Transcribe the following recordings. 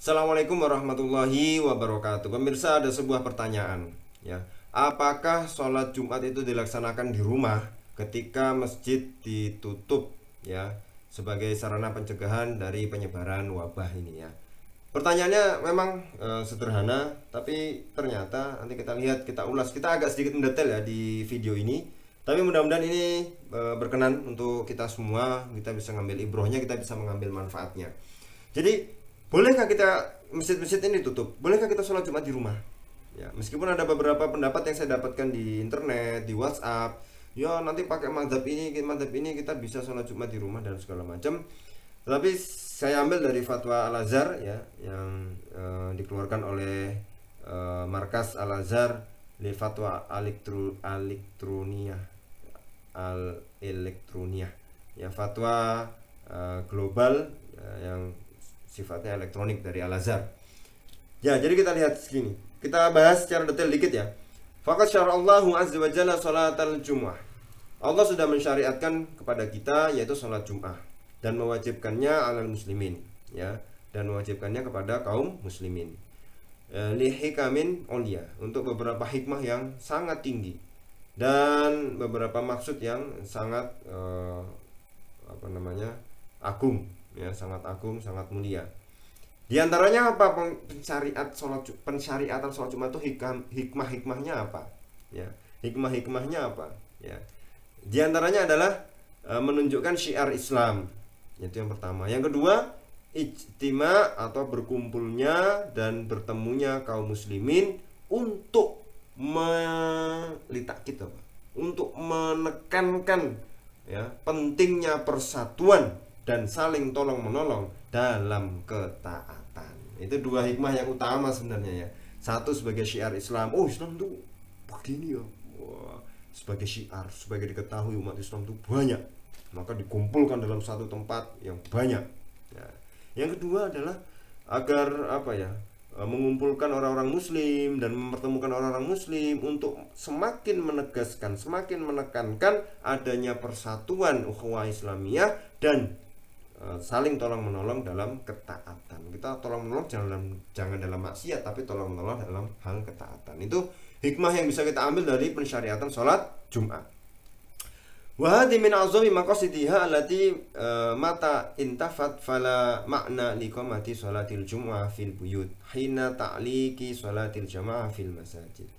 Assalamualaikum warahmatullahi wabarakatuh. Pemirsa, ada sebuah pertanyaan, ya. Apakah sholat Jumat itu dilaksanakan di rumah ketika masjid ditutup, ya, sebagai sarana pencegahan dari penyebaran wabah ini, ya? Pertanyaannya memang sederhana, tapi ternyata nanti kita lihat, kita ulas, kita agak sedikit mendetail ya di video ini. Tapi mudah-mudahan ini berkenan untuk kita semua, kita bisa ngambil ibrohnya, kita bisa mengambil manfaatnya. Jadi, bolehkah kita masjid-masjid ini tutup? Bolehkah kita sholat Jumat di rumah? Ya, meskipun ada beberapa pendapat yang saya dapatkan di internet, di WhatsApp, ya nanti pakai madhab ini kita bisa sholat Jumat di rumah dan segala macam. Tapi saya ambil dari fatwa Al Azhar, ya, yang dikeluarkan oleh Markas Al Azhar di fatwa al-elektroniyah, ya, fatwa global, yang sifatnya elektronik dari Al Azhar. Ya, jadi kita lihat segini. Kita bahas secara detail dikit ya. Faqad syara'allahu azza wa jalla salatal jumu'ah. Allah sudah mensyariatkan kepada kita yaitu salat Jumat dan mewajibkannya alal muslimin, ya, dan mewajibkannya kepada kaum muslimin. Lihikamin ulia, untuk beberapa hikmah yang sangat tinggi dan beberapa maksud yang sangat agung, ya, sangat agung, sangat mulia. Di antaranya apa? Pensyariatan sholat Jumat itu hikmah-hikmahnya apa? Ya, hikmah-hikmahnya apa? Ya, di antaranya adalah menunjukkan syiar Islam. Itu yang pertama. Yang kedua, ijtima atau berkumpulnya dan bertemunya kaum muslimin untuk untuk menekankan, ya, pentingnya persatuan dan saling tolong menolong dalam ketaatan. Itu dua hikmah yang utama sebenarnya, ya. Satu sebagai syiar Islam. Oh, Islam tuh begini ya. Wah, sebagai syiar, sebagai diketahui umat Islam itu banyak, maka dikumpulkan dalam satu tempat yang banyak. Ya. Yang kedua adalah agar mengumpulkan orang-orang muslim dan mempertemukan orang-orang muslim untuk semakin menegaskan, semakin menekankan adanya persatuan ukhuwah Islamiyah dan saling tolong menolong dalam ketaatan. Kita tolong menolong jangan dalam maksiat, tapi tolong menolong dalam hal ketaatan. Itu hikmah yang bisa kita ambil dari pensyariatan sholat Jumat. Wa hadhi min azami maqasidiha allati mata intafat fala makna liqamati sholatil jumu'ah fil buyut hina ta'liqi sholatil jamaah fil masajid.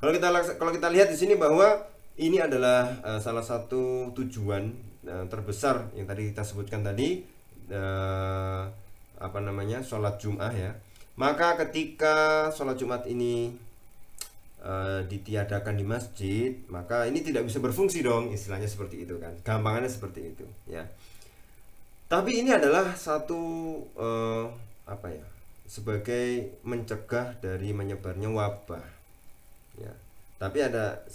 Kalau kita lihat di sini bahwa ini adalah salah satu tujuan terbesar yang tadi kita sebutkan tadi, sholat Jumat, ya. Maka ketika sholat Jumat ini ditiadakan di masjid, maka ini tidak bisa berfungsi dong, istilahnya seperti itu kan, gampangannya seperti itu, ya. Tapi ini adalah satu sebagai mencegah dari menyebarnya wabah, ya. Tapi ada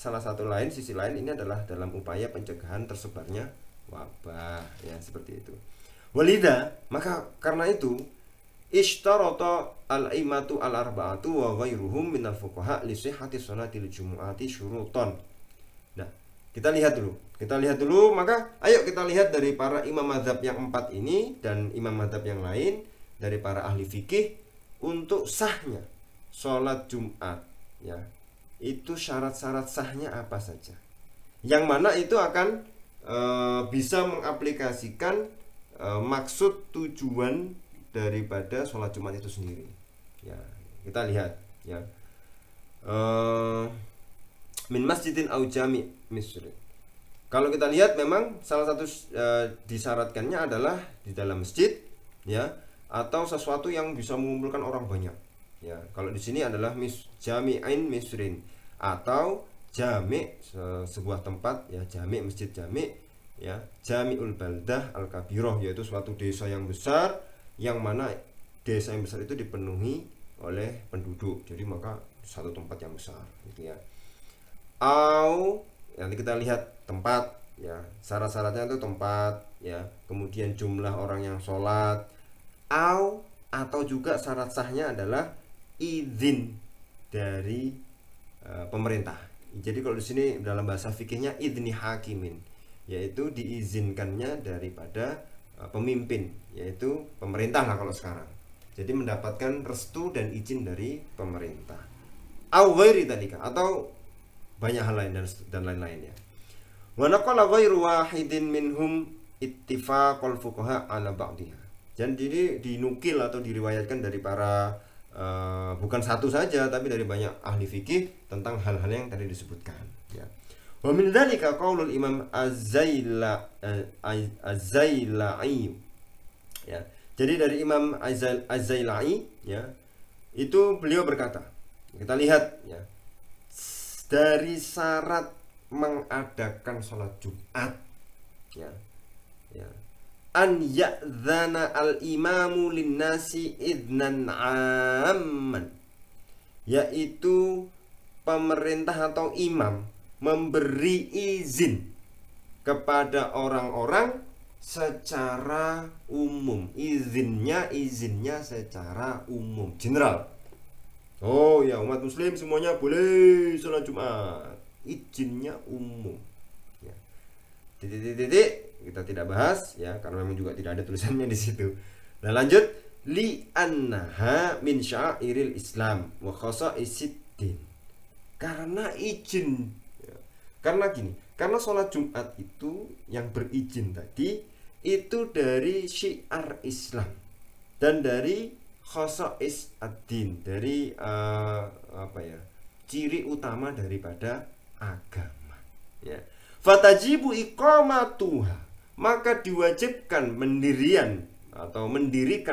sisi lain, ini adalah dalam upaya pencegahan tersebarnya wabah, ya, seperti itu. Walida, maka karena itu ishtarata al-aimatu al-arba'atu wa ghairuhum minal fuqaha li sihhati sholatil jumu'ati syuruton. Nah, kita lihat dulu, maka ayo kita lihat dari para imam mazhab yang 4 ini dan imam mazhab yang lain, dari para ahli fikih, untuk sahnya sholat Jumat, ya, itu syarat-syarat sahnya apa saja, yang mana itu akan bisa mengaplikasikan maksud tujuan daripada sholat Jumat itu sendiri, ya. Kita lihat, ya, min masjidin au jami' misrin. Kalau kita lihat, memang salah satu disyaratkannya adalah di dalam masjid, ya, atau sesuatu yang bisa mengumpulkan orang banyak, ya. Kalau di sini adalah jami'in misrin atau jami', sebuah tempat, ya, jami', masjid jami', ya, jami'ul baldah al-kabirah, yaitu suatu desa yang besar, yang mana desa yang besar itu dipenuhi oleh penduduk, jadi maka satu tempat yang besar, gitu, ya. Nanti kita lihat tempat, ya, syarat-syaratnya itu tempat, ya, kemudian jumlah orang yang sholat, atau juga syarat sahnya adalah izin dari pemerintah. Jadi kalau di sini dalam bahasa fikihnya idzni hakimin, yaitu diizinkannya daripada pemimpin, yaitu pemerintah lah kalau sekarang. Jadi mendapatkan restu dan izin dari pemerintah. Au ghairi dzalika, atau banyak hal lain dan lain-lainnya. Wa naqala ghairu wahidin minhum ittifaqul fuqaha ala ba'dihha. Dan jadi dinukil atau diriwayatkan dari para bukan satu saja tapi dari banyak ahli fikih tentang hal-hal yang tadi disebutkan, ya. Wa min dzalika qaulul Imam Az-Zailai, ya. Jadi dari Imam Az-Zailai, ya, itu beliau berkata, kita lihat, ya, dari syarat mengadakan sholat Jumat, ya, ya, an ya'dzana al-imamu linnasi idnan amman, yaitu pemerintah atau imam memberi izin kepada orang-orang secara umum. Izinnya secara umum, general. Oh ya, umat muslim semuanya boleh sholat Jumat, izinnya umum, ya. Titik kita tidak bahas, ya, karena memang juga tidak ada tulisannya di situ. Nah, lanjut, li annaha min syairil Islam wa khasa'isiddin. Karena izin, ya. Karena gini, karena sholat Jumat itu yang berizin tadi itu dari syiar Islam dan dari khasa'is ad-din, dari ciri utama daripada agama, ya. Fatajibu iqamatuha, maka diwajibkan mendirikan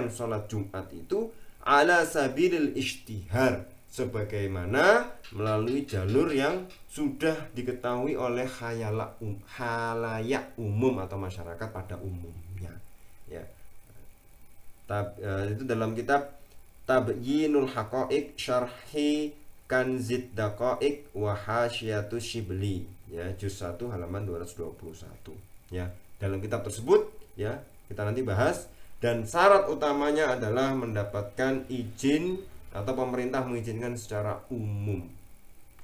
sholat Jumat itu ala sabilil ishtihar, sebagaimana melalui jalur yang sudah diketahui oleh khalayak umum atau masyarakat pada umumnya, ya. Itu dalam kitab Tabyinul Haqa'iq Syarhi Kanzid Daqa'iq wa Hasyiatus Shibli, ya, juz 1 halaman 221, ya. Dalam kitab tersebut, ya, kita nanti bahas, dan syarat utamanya adalah mendapatkan izin atau pemerintah mengizinkan secara umum.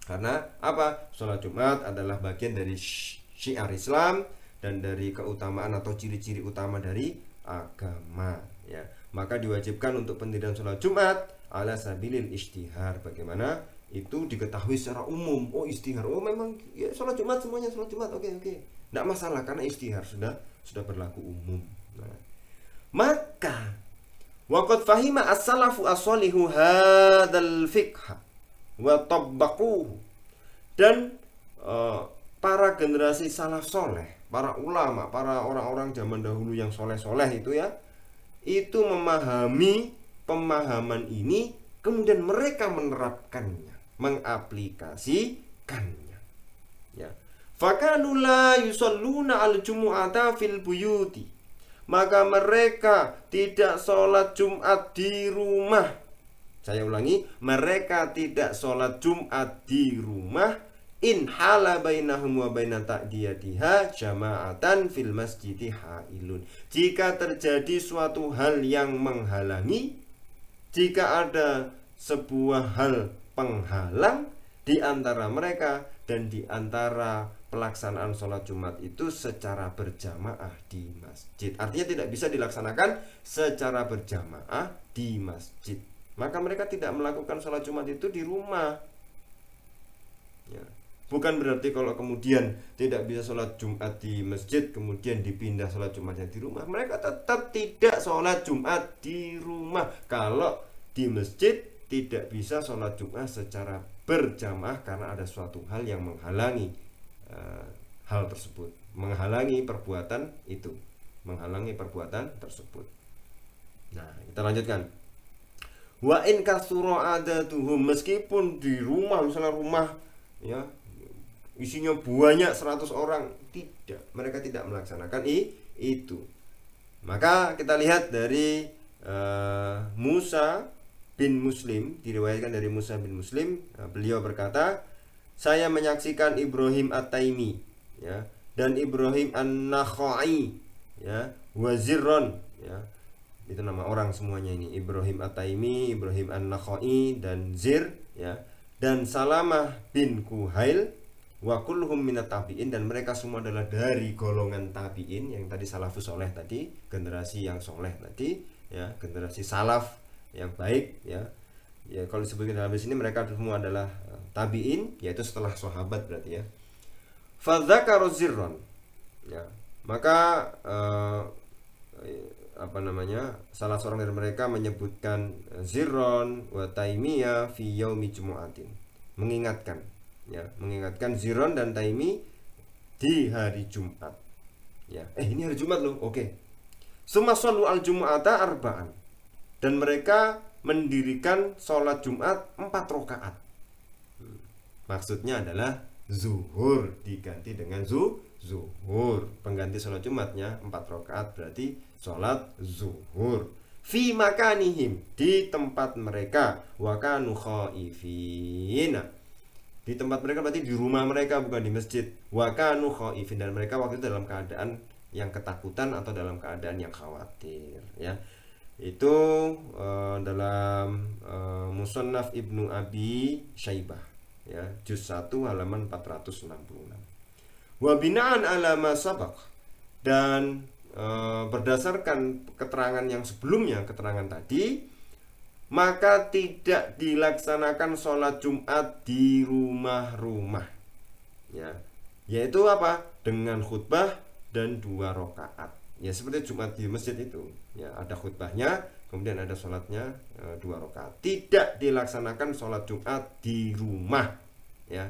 Karena apa? Sholat Jumat adalah bagian dari syiar Islam dan dari keutamaan atau ciri-ciri utama dari agama, ya. Maka diwajibkan untuk pendirian sholat Jumat ala sabilil istihar, bagaimana itu diketahui secara umum. Oh, istihar, oh memang ya sholat Jumat semuanya sholat Jumat, oke, tidak masalah karena istihar sudah berlaku umum. Nah, maka waqad fahima as-salafu as-salihu hadzal fiqh wa tabbaquhu, dan para generasi salaf soleh, para ulama, para orang-orang zaman dahulu yang soleh-soleh itu, ya, itu memahami pemahaman ini, kemudian mereka menerapkannya, mengaplikasikannya, ya. Fakanu la yusalluna al-jumu'ata fil buyuti, maka mereka tidak sholat Jumat di rumah. Saya ulangi, mereka tidak sholat Jumat di rumah. In hala bainahum wa baina ta'diyatiha jama'atan fil masjidi hailun, jika terjadi suatu hal yang menghalangi, jika ada sebuah hal penghalang di antara mereka dan di antara pelaksanaan sholat Jumat itu secara berjamaah di masjid. Artinya tidak bisa dilaksanakan secara berjamaah di masjid, maka mereka tidak melakukan sholat Jumat itu di rumah, ya. Bukan berarti kalau kemudian tidak bisa sholat Jumat di masjid kemudian dipindah sholat Jumatnya di rumah. Mereka tetap tidak sholat Jumat di rumah. Kalau di masjid tidak bisa sholat Jumat secara berjamaah karena ada suatu hal yang menghalangi hal tersebut, menghalangi perbuatan itu, menghalangi perbuatan tersebut. Nah, kita lanjutkan. Wa in kasura adatuhum, meskipun di rumah, misalnya rumah, ya, isinya banyak 100 orang, tidak, mereka tidak melaksanakan itu. Maka kita lihat dari Musa bin Muslim, diriwayatkan dari Musa bin Muslim, beliau berkata, saya menyaksikan Ibrahim At-Taimi, ya, dan Ibrahim An-Nakhai, ya, Wazirron, ya, itu nama orang semuanya ini, Ibrahim At-Taimi, Ibrahim An-Nakhai, dan Zir, ya, dan Salamah bin Kuhail, wa kulluhum minat tabi'in, dan mereka semua adalah dari golongan tabi'in, yang tadi salafus soleh tadi, generasi yang soleh tadi, ya, generasi salaf yang baik ya. Ya kalau disebutkan dalam hadis ini mereka semua adalah tabi'in, yaitu setelah sahabat berarti ya. Fadzakaru zirron ya, maka apa namanya, salah seorang dari mereka menyebutkan zirron wa taimiyah fi yaumi jumu'atin, mengingatkan ya, mengingatkan zirron dan taimi di hari Jumat ya. Ini hari Jumat loh, oke. Summa shollu al jumu'ata arba'an, dan mereka mendirikan sholat Jumat 4 rakaat. Maksudnya adalah zuhur diganti dengan zuhur, pengganti sholat Jumatnya 4 rakaat berarti sholat zuhur. Fi makanihim, di tempat mereka, wa kanu khaifina, di tempat mereka berarti di rumah mereka, bukan di masjid. Wa kanu khaifin, dan mereka waktu itu dalam keadaan yang ketakutan atau dalam keadaan yang khawatir ya. Itu dalam Musannaf Ibnu Abi Syaibah ya, juz 1 halaman 466. Wa bina'an ala ma sabaq, dan berdasarkan keterangan yang sebelumnya, keterangan tadi, maka tidak dilaksanakan sholat Jumat di rumah-rumah ya, yaitu apa? Dengan khutbah dan 2 rakaat ya, seperti Jumat di masjid itu ya, ada khutbahnya kemudian ada sholatnya 2 rakaat. Tidak dilaksanakan sholat Jumat di rumah ya,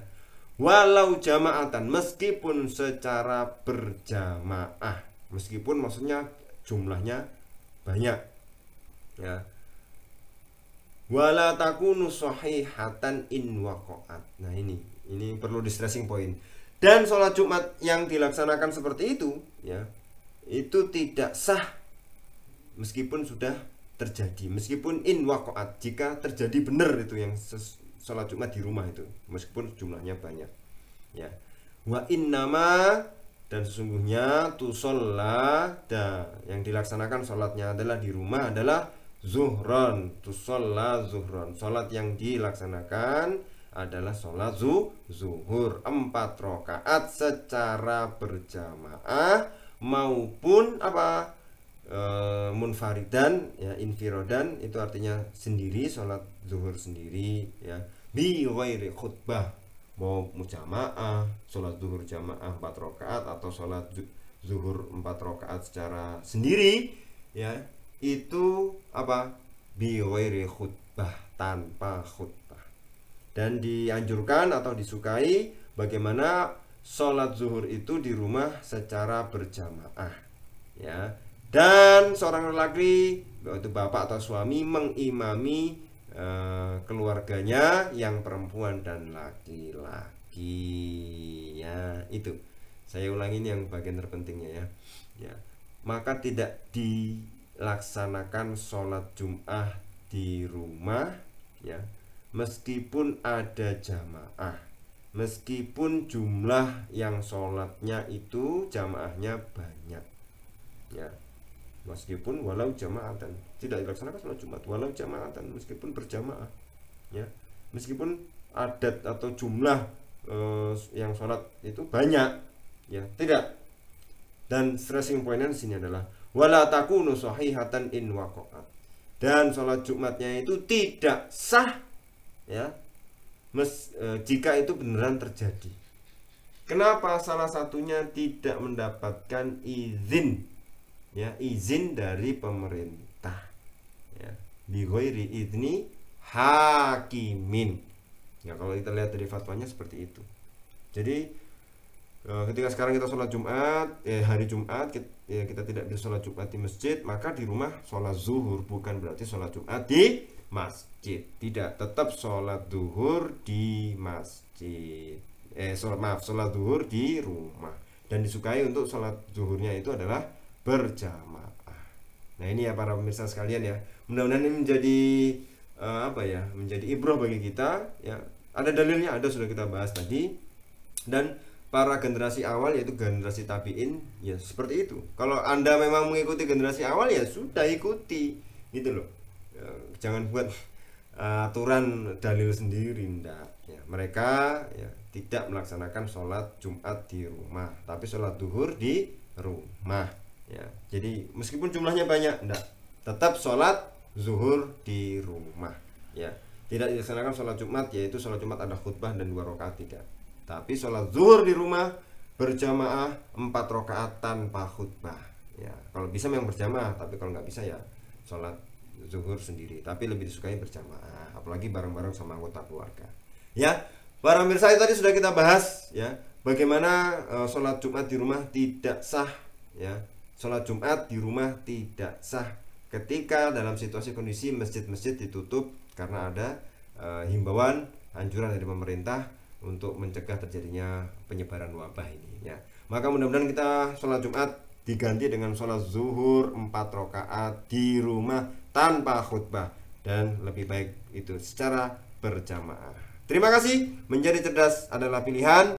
walau jamaatan, meskipun secara berjamaah, meskipun maksudnya jumlahnya banyak ya. Wala takunu sahihatan in waqa'at. Nah ini perlu di stressing point. Dan sholat Jumat yang dilaksanakan seperti itu ya, itu tidak sah meskipun sudah terjadi, meskipun in waqa'at, jika terjadi benar itu yang sholat Jumat di rumah itu, meskipun jumlahnya banyak ya. Wa innama, dan sesungguhnya tusholla, yang dilaksanakan sholatnya adalah di rumah adalah zuhron, tusholla zuhron, sholat yang dilaksanakan adalah sholat zuhur 4 rakaat secara berjamaah maupun apa munfaridan ya, infirodan itu artinya sendiri, sholat zuhur sendiri ya, bi ghairi khutbah, mau mujamaah, sholat zuhur jamaah 4 rakaat atau sholat zuhur 4 rakaat secara sendiri ya, itu apa? Bi ghairi khutbah, tanpa khutbah. Dan dianjurkan atau disukai bagaimana sholat zuhur itu di rumah secara berjamaah ya, dan seorang lelaki, yaitu bapak atau suami, mengimami keluarganya yang perempuan dan laki-laki ya. Itu saya ulangin yang bagian terpentingnya ya. Maka tidak dilaksanakan sholat Jumat di rumah ya, meskipun ada jamaah, meskipun jumlah yang sholatnya itu jamaahnya banyak ya, meskipun walau jamaatan, tidak dilaksanakan sholat Jumat walau jamaatan, meskipun berjamaah ya, meskipun adat atau jumlah yang sholat itu banyak ya, tidak. Dan stressing pointnya di sini adalah wala takunu sahihatan in waqa'at, dan sholat Jumatnya itu tidak sah ya, jika itu beneran terjadi. Kenapa? Salah satunya tidak mendapatkan izin ya, izin dari pemerintah ya, bi ghairi idzni hakimin ya, kalau kita lihat dari fatwanya seperti itu. Jadi ketika sekarang kita sholat Jumat hari Jumat kita tidak bisa sholat Jumat di masjid, maka di rumah sholat zuhur, bukan berarti sholat Jumat di masjid, tidak, tetap sholat zuhur di masjid, sholat zuhur di rumah. Dan disukai untuk sholat zuhurnya itu adalah berjamaah. Nah ini ya para pemirsa sekalian ya, mudah-mudahan ini menjadi menjadi ibrah bagi kita ya. Ada dalilnya, ada, sudah kita bahas tadi. Dan para generasi awal, yaitu generasi tabi'in ya seperti itu. Kalau Anda memang mengikuti generasi awal ya sudah ikuti gitu loh ya, jangan buat aturan dalil sendiri, enggak ya. Mereka ya tidak melaksanakan sholat Jumat di rumah, tapi sholat zuhur di rumah ya. Jadi meskipun jumlahnya banyak, enggak, tetap sholat zuhur di rumah ya. Tidak dilaksanakan sholat Jumat, yaitu sholat Jumat ada khutbah dan 2 rakaat, tidak. Tapi sholat zuhur di rumah berjamaah 4 rakaat tanpa khutbah ya. Kalau bisa memang berjamaah, tapi kalau nggak bisa ya sholat zuhur sendiri. Tapi lebih disukai berjamaah, apalagi bareng-bareng sama anggota keluarga ya. Para pemirsa, tadi sudah kita bahas ya, bagaimana sholat Jumat di rumah tidak sah ya. Sholat Jumat di rumah tidak sah ketika dalam situasi kondisi masjid-masjid ditutup karena ada himbauan anjuran dari pemerintah untuk mencegah terjadinya penyebaran wabah ini ya. Maka mudah-mudahan kita sholat Jumat diganti dengan sholat zuhur 4 rakaat di rumah tanpa khutbah, dan lebih baik itu secara berjamaah. Terima kasih. Menjadi cerdas adalah pilihan.